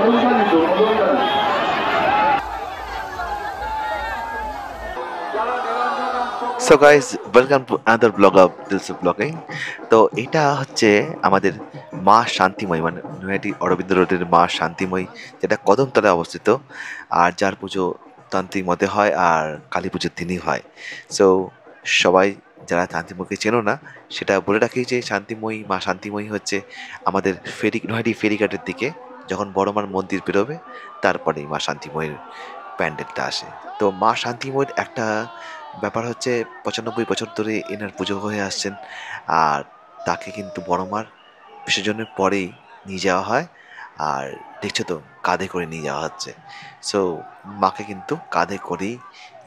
So guys, welcome to another vlog of Dilsu Vlogging. তো এটা হচ্ছে আমাদের মা শান্তিময়ী, মানে নৈহাটি অরবিন্দ রোডের মা শান্তিময়ী, যেটা কদমতলায় অবস্থিত, আর যার পুজো তান্ত্রিক মতে হয় আর কালী পুজোর দিনই হয়। সো সবাই যারা শান্তিময়ীকে চেনো না, সেটা বলে রাখি যে শান্তিময়ী, মা শান্তিময়ী হচ্ছে আমাদের নৈহাটি ফেরিঘাটের দিকে যখন বড় মার মন্দির বেরোবে, তারপরেই মা শান্তিময়ীর প্যান্ডেলটা আসে। তো মা শান্তিময়ীর একটা ব্যাপার হচ্ছে ৯৫ বছর ধরে এনার পুজো হয়ে আসছেন, আর তাকে কিন্তু বড় মার বিসর্জনের পরেই নিয়ে যাওয়া হয়। আর দেখছো তো কাঁধে করে নিয়ে যাওয়া হচ্ছে। সো মাকে কিন্তু কাঁধে করেই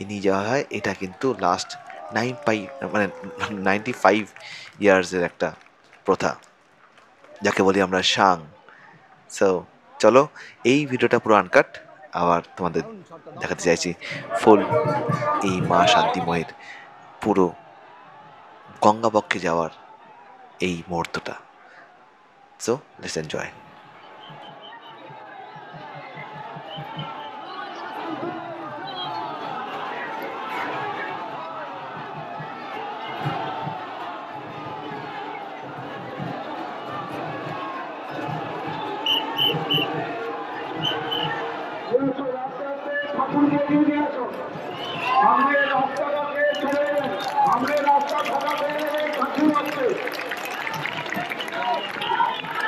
নিয়ে যাওয়া হয়। এটা কিন্তু লাস্ট 95 ইয়ার্সের একটা প্রথা, যাকে বলি আমরা সাং। সো চলো, এই ভিডিওটা পুরো আনকাট, আবার তোমাদের দেখাতে চাইছি ফুল এই মা শান্তিময়ের পুরো গঙ্গাবক্ষে যাওয়ার এই মুহূর্তটা। So let's enjoy.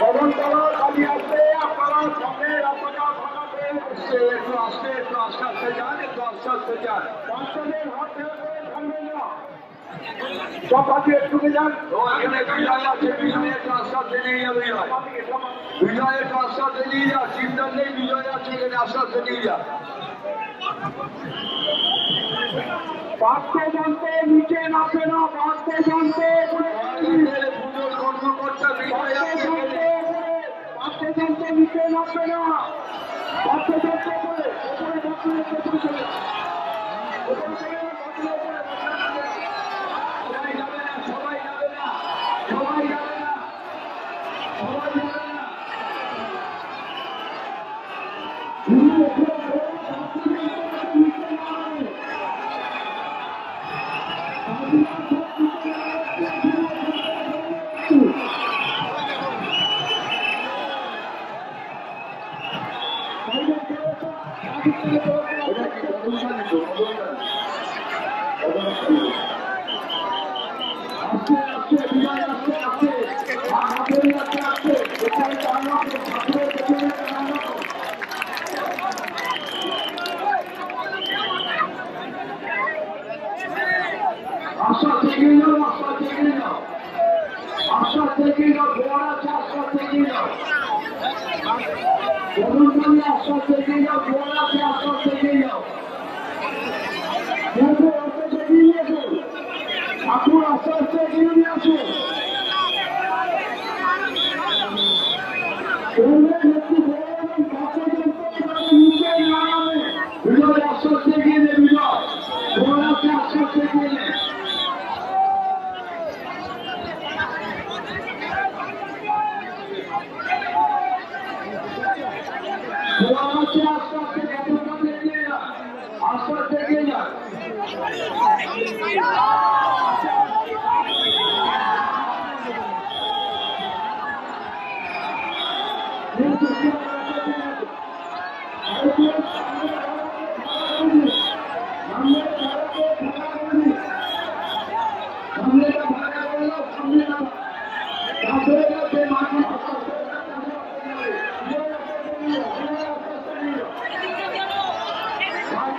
Kadamtala Kali আসবে, আপনারা সঙ্গে রাস্তাটা ভাঙাতে একটু আসতে আস্তে যান, একটু আস্তে আস্তে যান। বাচ্চাদের হাত ধরে থাকবেন না, সব পাখি একটু যান। এখানে বিজয় আছে, বিজয় একটু আস্তে আস্তে নিয়ে যাবে। বিজয় একটু আস্তে আস্তে নিয়ে যা, চিন্তা নেই, বিজয় আছে, এখানে আস্তে আস্তে নিয়ে যা। বাদ্যযন্ত্র নিচে নামবে না, বাদ্যযন্ত্র পুজোর কর্মকর্তা বিজয় আছে, বাদ্যযন্ত্র নিচে নামবে না, বাদ্যযন্ত্র করে ওপরে বসলে পেছনে চলে সবাই যাবে না, সবাই যাবে না, সবাই যাবে না, সবাই যাবে না। আশা থেকে যাও, আশা থেকে যাও, আশা থেকে যাও, গোয়ার আছে, আশা থেকে যাও, কদমতলা আশা থেকে যাও, গোয়ার আছে, আশা থেকে যাও। দেখো আশা থেকে নিয়েছো, ঠাকুর আশা থেকে নিয়ে আসো। বিজয় আশ্বাস থেকে নে, বিজয় গোয়ার আছে, আশ্বাস থেকে নে। আশ্বাস থেকে যা,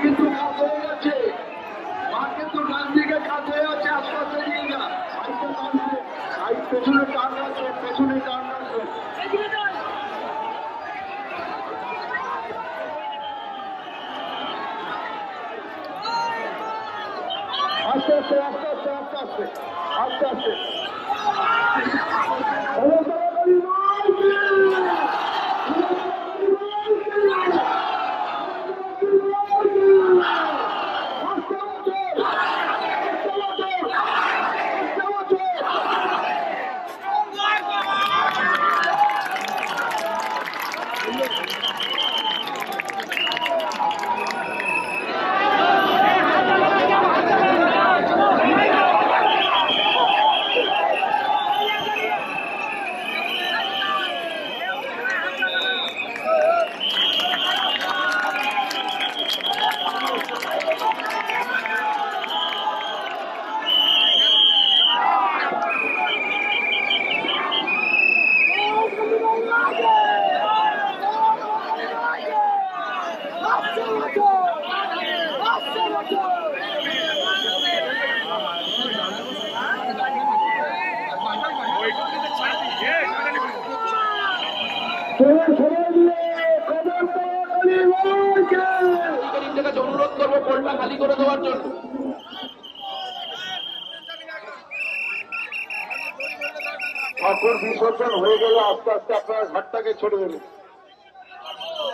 কিন্তু কাজ হয়ে গেছে, মা কিন্তু ডান দিকে কাজ হয়ে আছে, আস্তে নিয়ে যা। পেছনে টান আছে, পেছনে টান আছে। আস্তে আস্তে আস্তে আস্তে আস্তে আস্তে আস্তে আস্তে অনুরোধ করবো কোলটা খালি করে দেওয়ার জন্য। ঠাকুর বিসর্জন হয়ে গেলে আস্তে আস্তে আপনারা ঘাটটাকে ছেড়ে দেবেন।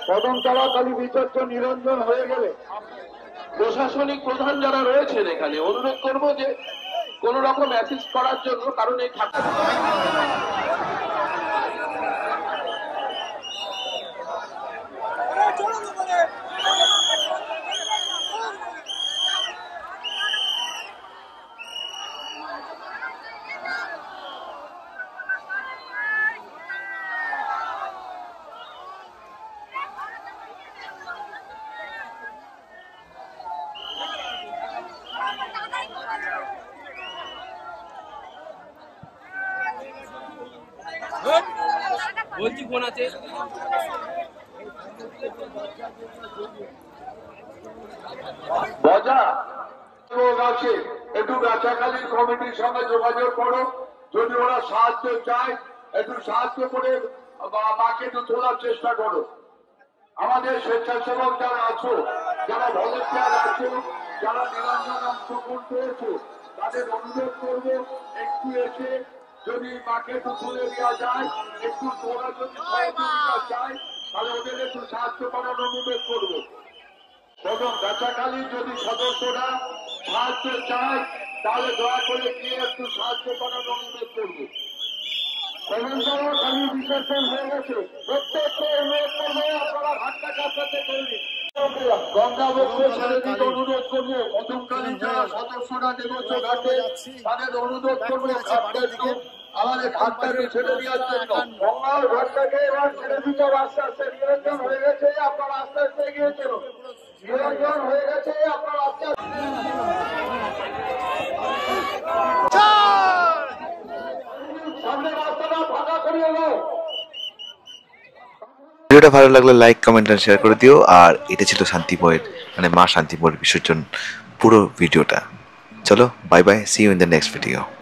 কদমতলা কালী বিসর্জন নিরঞ্জন হয়ে গেলে প্রশাসনিক প্রধান যারা রয়েছেন এখানে অনুরোধ করব যে কোন রকম অ্যাসিস্ট করার জন্য, কারণ এই ঠাকুর বলছি ফোন আছে। বজা আছে, একটু গাছাখালীর কমিটির সঙ্গে যোগাযোগ করো, যদি ওরা সাহায্য চায় একটু সাহায্য করে মাকে একটু তোলার চেষ্টা করো। আমাদের স্বেচ্ছাসেবক যারা আছো, যারা ভলেন্টিয়ার আছো, যারা নিরঞ্জন অংশগ্রহণ করেছো, তাদের অনুরোধ করবো একটু এসে যদি মাকে একটু তুলে দেওয়া যায়, একটু তোলা যদি সহযোগিতা চায় তাহলে ওদের একটু সাহায্য করার অনুরোধ করবো। এবং গাছাখালীর যদি সদস্যরা সাহায্য চায় তাহলে দয়া করে গিয়ে একটু সাহায্য করার অনুরোধ করবো। কদমতলা কালী বিসর্জন হয়ে গেছে, প্রত্যেককে অনুরোধ করবো আপনারা ঘাটটা কাছাতে করবেন। গঙ্গা বক্ষ ছেড়ে দিতে অনুরোধ করবো। কদমকালী যারা সদস্যরা নেমেছে ঘাটে তাদের অনুরোধ করবো ঘাটটা একটু আমাদের ঘাটটাকে ছেড়ে দেওয়ার জন্য। গঙ্গার ঘাটটাকে এবার ছেড়ে দিতে আস্তে আস্তে নিরঞ্জন হয়ে গেছে, আপনারা আস্তে আস্তে এগিয়ে চলুন। নিরঞ্জন হয়ে গেছে, আপনারা আস্তে সামনে রাস্তাটা ফাঁকা করিয়ে দাও। ভিডিওটা ভালো লাগলে লাইক কমেন্ট আর শেয়ার করে দিও। আর এটা ছিল শান্তিময়ের মানে মা শান্তিময়ের বিসর্জন পুরো ভিডিওটা। চলো bye bye, see you in the next video.